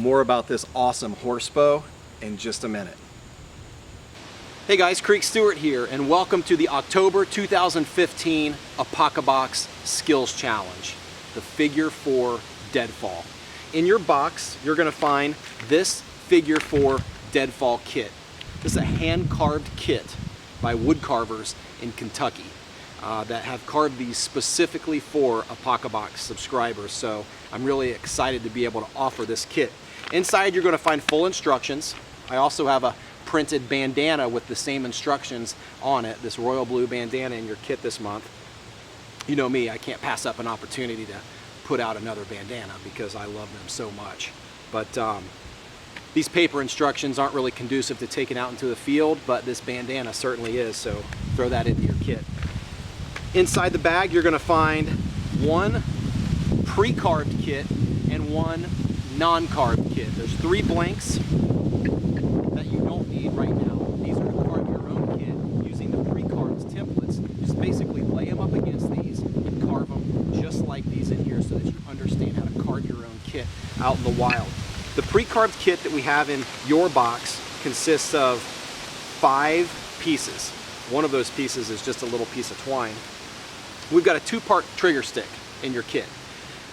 More about this awesome horse bow in just a minute. Hey guys, Creek Stewart here, and welcome to the October 2015 APOCABOX Skills Challenge, the Figure 4 Deadfall. In your box, you're going to find this Figure 4 Deadfall kit. This is a hand-carved kit by wood carvers in Kentucky that have carved these specifically for APOCABOX subscribers, so I'm really excited to be able to offer this kit. Inside you're going to find full instructions. I also have a printed bandana with the same instructions on it, this royal blue bandana in your kit this month. You know me, I can't pass up an opportunity to put out another bandana because I love them so much. But these paper instructions aren't really conducive to taking out into the field, but this bandana certainly is, so throw that into your kit. Inside the bag you're going to find one pre-carved kit and one non-carved kit. There's 3 blanks that you don't need right now. These are to carve your own kit using the pre-carved templates. Just basically lay them up against these and carve them just like these in here so that you understand how to carve your own kit out in the wild. The pre-carved kit that we have in your box consists of 5 pieces. One of those pieces is just a little piece of twine. We've got a 2-part trigger stick in your kit.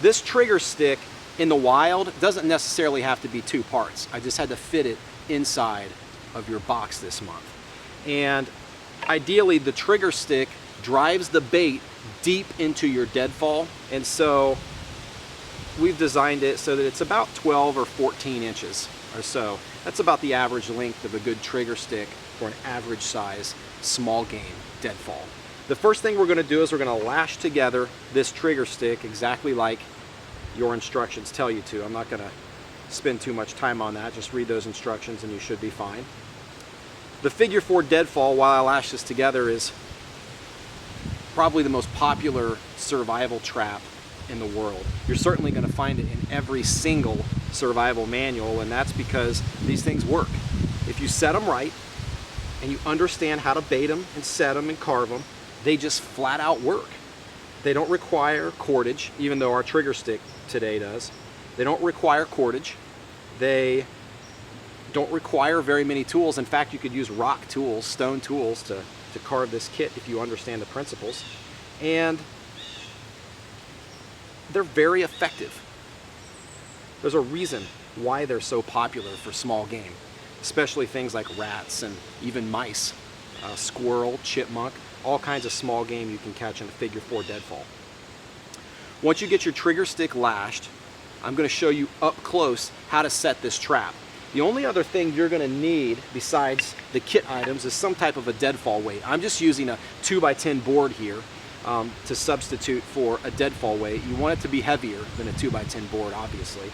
This trigger stick in the wild doesn't necessarily have to be 2 parts. I just had to fit it inside of your box this month. And ideally the trigger stick drives the bait deep into your deadfall, and so we've designed it so that it's about 12 or 14 inches or so. That's about the average length of a good trigger stick for an average size small game deadfall. The first thing we're going to do is we're going to lash together this trigger stick exactly like your instructions tell you to. I'm not going to spend too much time on that. Just read those instructions and you should be fine. The Figure 4 Deadfall, while I lash this together, is probably the most popular survival trap in the world. You're certainly going to find it in every single survival manual, and that's because these things work. If you set them right and you understand how to bait them and set them and carve them, they just flat out work. They don't require cordage, even though our trigger stick today does. They don't require cordage. They don't require very many tools. In fact, you could use rock tools, stone tools to carve this kit if you understand the principles. And they're very effective. There's a reason why they're so popular for small game, especially things like rats and even mice, squirrel, chipmunk, all kinds of small game you can catch in a Figure 4 Deadfall. Once you get your trigger stick lashed, I'm going to show you up close how to set this trap. The only other thing you're going to need besides the kit items is some type of a deadfall weight. I'm just using a 2x10 board here to substitute for a deadfall weight. You want it to be heavier than a 2x10 board, obviously,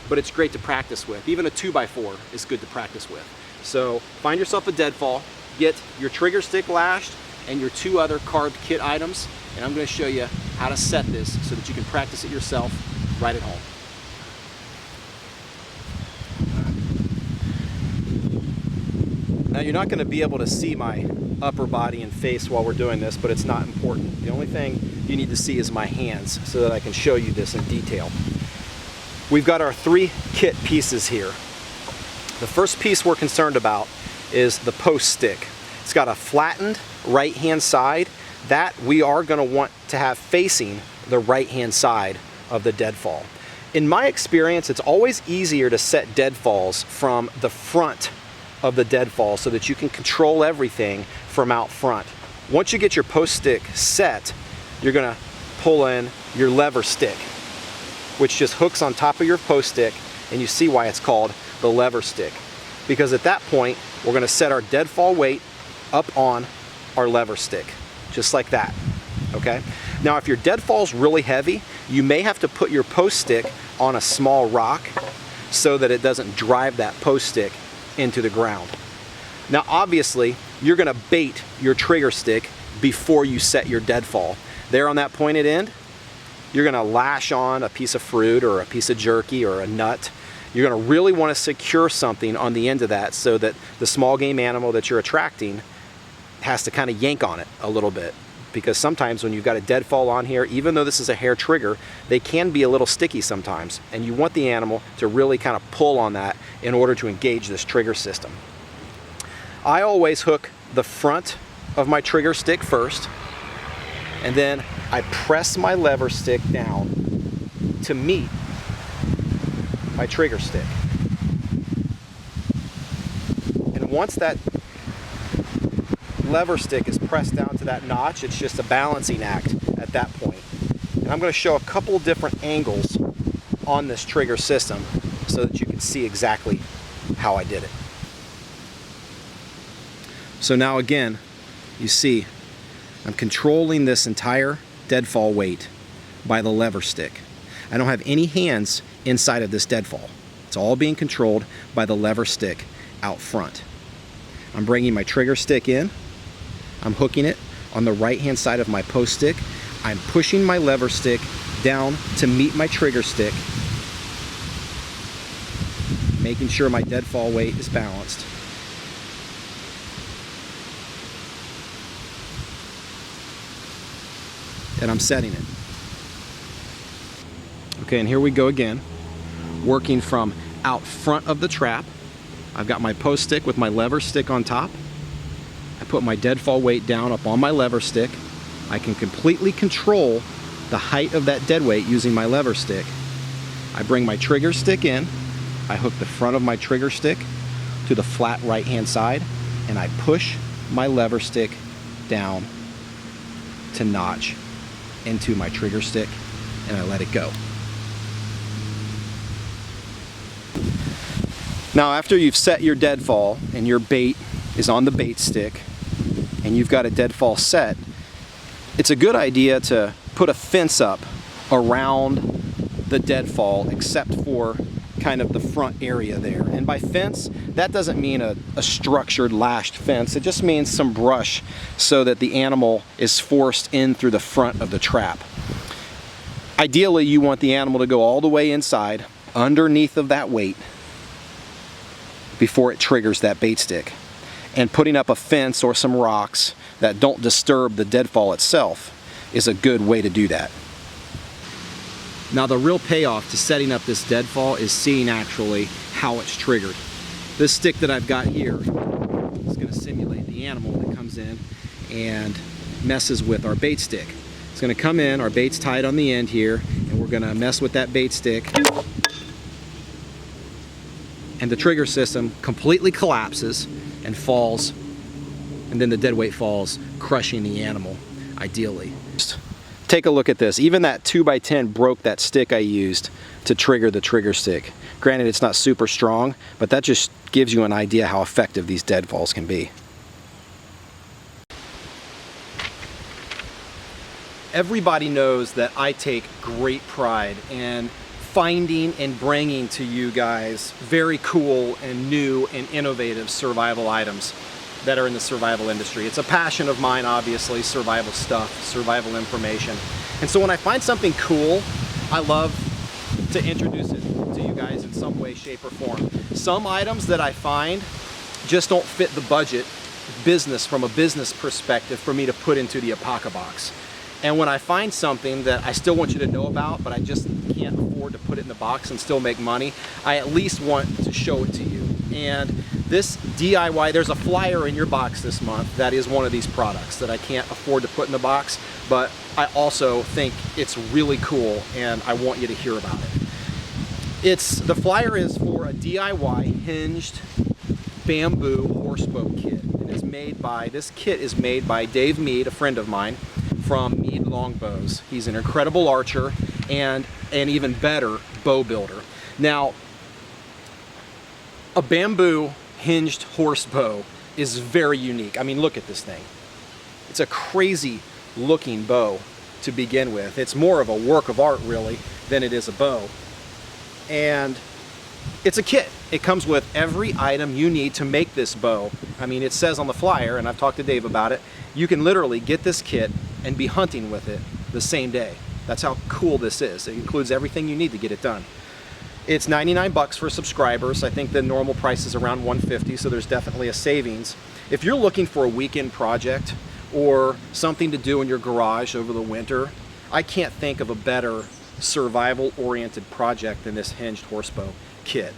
but it's great to practice with. Even a 2x4 is good to practice with. So find yourself a deadfall, get your trigger stick lashed and your 2 other carved kit items, and I'm going to show you how to set this so that you can practice it yourself right at home. Now you're not going to be able to see my upper body and face while we're doing this, but it's not important. The only thing you need to see is my hands so that I can show you this in detail. We've got our 3 kit pieces here. The first piece we're concerned about is the post stick. It's got a flattened right hand side that we are going to want to have facing the right hand side of the deadfall. In my experience, it's always easier to set deadfalls from the front of the deadfall so that you can control everything from out front. Once you get your post stick set, you're going to pull in your lever stick, which just hooks on top of your post stick, and you see why it's called the lever stick. Because at that point, we're going to set our deadfall weight up on our lever stick, just like that, okay? Now, if your deadfall's really heavy, you may have to put your post stick on a small rock so that it doesn't drive that post stick into the ground. Now, obviously, you're going to bait your trigger stick before you set your deadfall. There on that pointed end, you're going to lash on a piece of fruit or a piece of jerky or a nut. You're going to really want to secure something on the end of that so that the small game animal that you're attracting has to kind of yank on it a little bit because sometimes when you've got a deadfall on here, even though this is a hair trigger, they can be a little sticky sometimes, and you want the animal to really kind of pull on that in order to engage this trigger system. I always hook the front of my trigger stick first, and then I press my lever stick down to meet my trigger stick. And once that lever stick is pressed down to that notch, it's just a balancing act at that point. And I'm going to show a couple different angles on this trigger system so that you can see exactly how I did it. So now again, you see I'm controlling this entire deadfall weight by the lever stick. I don't have any hands inside of this deadfall. It's all being controlled by the lever stick out front. I'm bringing my trigger stick in. I'm hooking it on the right hand side of my post stick. I'm pushing my lever stick down to meet my trigger stick, making sure my deadfall weight is balanced. And I'm setting it. Okay, and here we go again, working from out front of the trap. I've got my post stick with my lever stick on top. I put my deadfall weight down up on my lever stick. I can completely control the height of that dead weight using my lever stick. I bring my trigger stick in. I hook the front of my trigger stick to the flat right hand side, and I push my lever stick down to notch into my trigger stick, and I let it go. Now after you've set your deadfall and your bait is on the bait stick and you've got a deadfall set, it's a good idea to put a fence up around the deadfall except for kind of the front area there. And by fence, that doesn't mean a structured lashed fence. It just means some brush so that the animal is forced in through the front of the trap. Ideally, you want the animal to go all the way inside underneath of that weight before it triggers that bait stick. And putting up a fence or some rocks that don't disturb the deadfall itself is a good way to do that. Now the real payoff to setting up this deadfall is seeing actually how it's triggered. This stick that I've got here is going to simulate the animal that comes in and messes with our bait stick. It's going to come in, our bait's tied on the end here, and we're going to mess with that bait stick. And the trigger system completely collapses and falls, and then the dead weight falls, crushing the animal, ideally. Take a look at this. Even that 2x10 broke that stick I used to trigger the trigger stick. Granted, it's not super strong, but that just gives you an idea how effective these deadfalls can be. Everybody knows that I take great pride in finding and bringing to you guys very cool and new and innovative survival items that are in the survival industry. It's a passion of mine, obviously, survival stuff, survival information. And so when I find something cool, I love to introduce it to you guys in some way, shape, or form. Some items that I find just don't fit the budget from a business perspective for me to put into the APOCABOX. And when I find something that I still want you to know about, but I just can't afford to put it in the box and still make money, I at least want to show it to you. And this DIY, there's a flyer in your box this month that is one of these products that I can't afford to put in the box, but I also think it's really cool and I want you to hear about it. The flyer is for a DIY hinged bamboo horsebow kit. And this kit is made by Dave Mead, a friend of mine, from Mead Longbows. He's an incredible archer and an even better bow builder. Now, a bamboo hinged horse bow is very unique. I mean, look at this thing. It's a crazy looking bow to begin with. It's more of a work of art, really, than it is a bow. And it's a kit. It comes with every item you need to make this bow. I mean, it says on the flyer, and I've talked to Dave about it, you can literally get this kit and be hunting with it the same day. That's how cool this is. It includes everything you need to get it done. It's 99 bucks for subscribers. I think the normal price is around 150, so there's definitely a savings. If you're looking for a weekend project or something to do in your garage over the winter, I can't think of a better survival-oriented project than this hinged horsebow kit.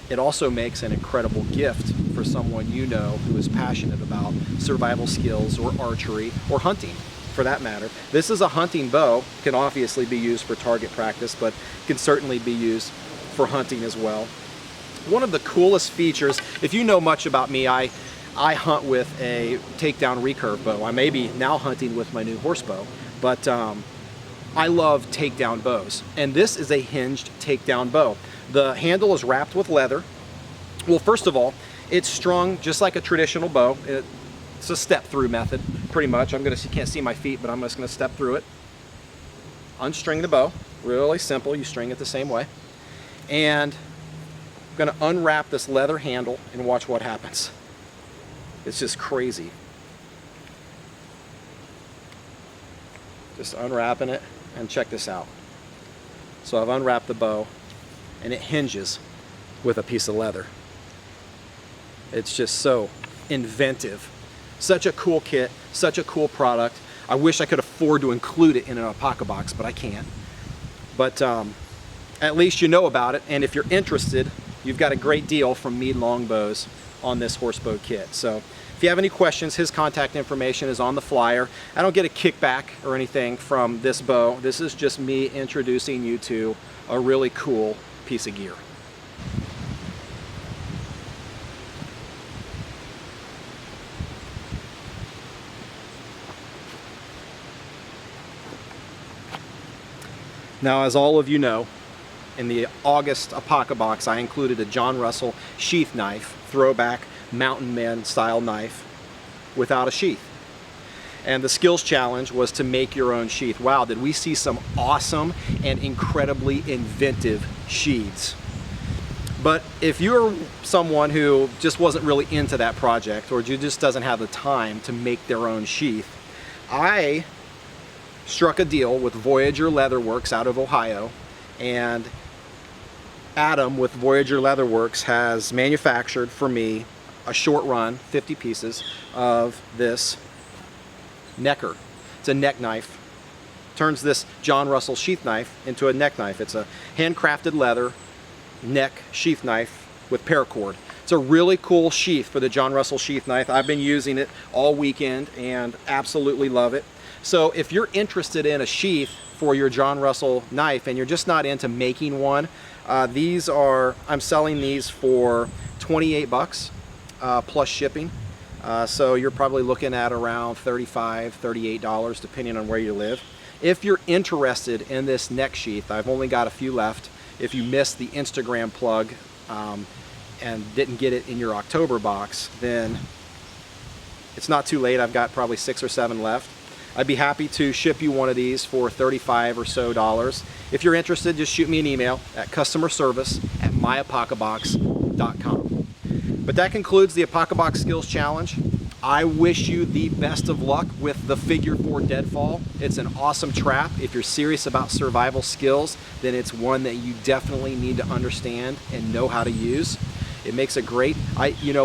It also makes an incredible gift for someone you know who is passionate about survival skills or archery or hunting, for that matter. This is a hunting bow. It can obviously be used for target practice, but can certainly be used for hunting as well. One of the coolest features, if you know much about me, I hunt with a takedown recurve bow. I may be now hunting with my new horsebow, but I love takedown bows. And this is a hinged takedown bow. The handle is wrapped with leather. Well, first of all, it's strung just like a traditional bow. It's a step-through method, pretty much. You can't see my feet, but I'm just gonna step through it. Unstring the bow, really simple. You string it the same way. And I'm gonna unwrap this leather handle and watch what happens. It's just crazy. Just unwrapping it, and check this out. So I've unwrapped the bow, and it hinges with a piece of leather. It's just so inventive. Such a cool kit, such a cool product. I wish I could afford to include it in an APOCABOX, but I can't. But at least you know about it, and if you're interested, you've got a great deal from Mead Longbows on this horsebow kit. So if you have any questions, his contact information is on the flyer. I don't get a kickback or anything from this bow. This is just me introducing you to a really cool piece of gear. Now, as all of you know, in the August APOCABOX, I included a John Russell sheath knife, throwback mountain man style knife without a sheath. And the skills challenge was to make your own sheath. Wow, did we see some awesome and incredibly inventive sheaths. But if you're someone who just wasn't really into that project, or just doesn't have the time to make their own sheath, I struck a deal with Voyager Leatherworks out of Ohio, and Adam with Voyager Leatherworks has manufactured for me a short run, 50 pieces, of this necker. It's a neck knife. Turns this John Russell sheath knife into a neck knife. It's a handcrafted leather neck sheath knife with paracord. It's a really cool sheath for the John Russell sheath knife. I've been using it all weekend and absolutely love it. So if you're interested in a sheath for your John Russell knife and you're just not into making one, I'm selling these for 28 bucks plus shipping. So you're probably looking at around $35, $38 depending on where you live. If you're interested in this neck sheath, I've only got a few left. If you missed the Instagram plug and didn't get it in your October box, then it's not too late. I've got probably 6 or 7 left. I'd be happy to ship you one of these for $35 or so. If you're interested, just shoot me an email at customerservice@myapocabox.com. But that concludes the APOCABOX Skills Challenge. I wish you the best of luck with the Figure 4 deadfall. It's an awesome trap. If you're serious about survival skills, then it's one that you definitely need to understand and know how to use. It makes a great,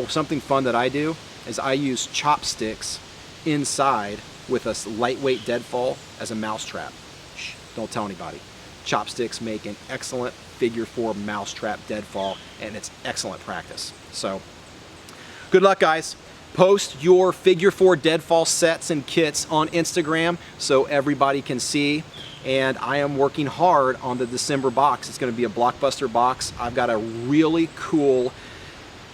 something fun that I do is I use chopsticks inside with a lightweight deadfall as a mousetrap. Shh, don't tell anybody. Chopsticks make an excellent Figure 4 mousetrap deadfall, and it's excellent practice. So, good luck, guys. Post your Figure 4 deadfall sets and kits on Instagram so everybody can see. And I am working hard on the December box. It's going to be a blockbuster box. I've got a really cool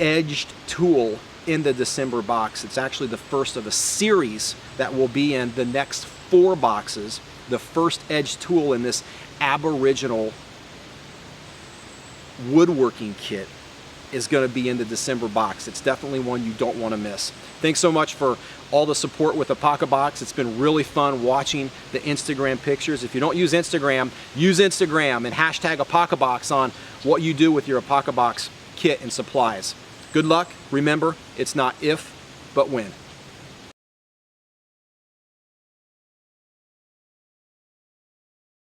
edged tool in the December box. It's actually the first of a series that will be in the next 4 boxes. The first edged tool in this Aboriginal woodworking kit is going to be in the December box. It's definitely one you don't want to miss. Thanks so much for all the support with APOCABOX. It's been really fun watching the Instagram pictures. If you don't use Instagram, use Instagram and hashtag APOCABOX on what you do with your APOCABOX kit and supplies. Good luck. Remember, it's not if, but when.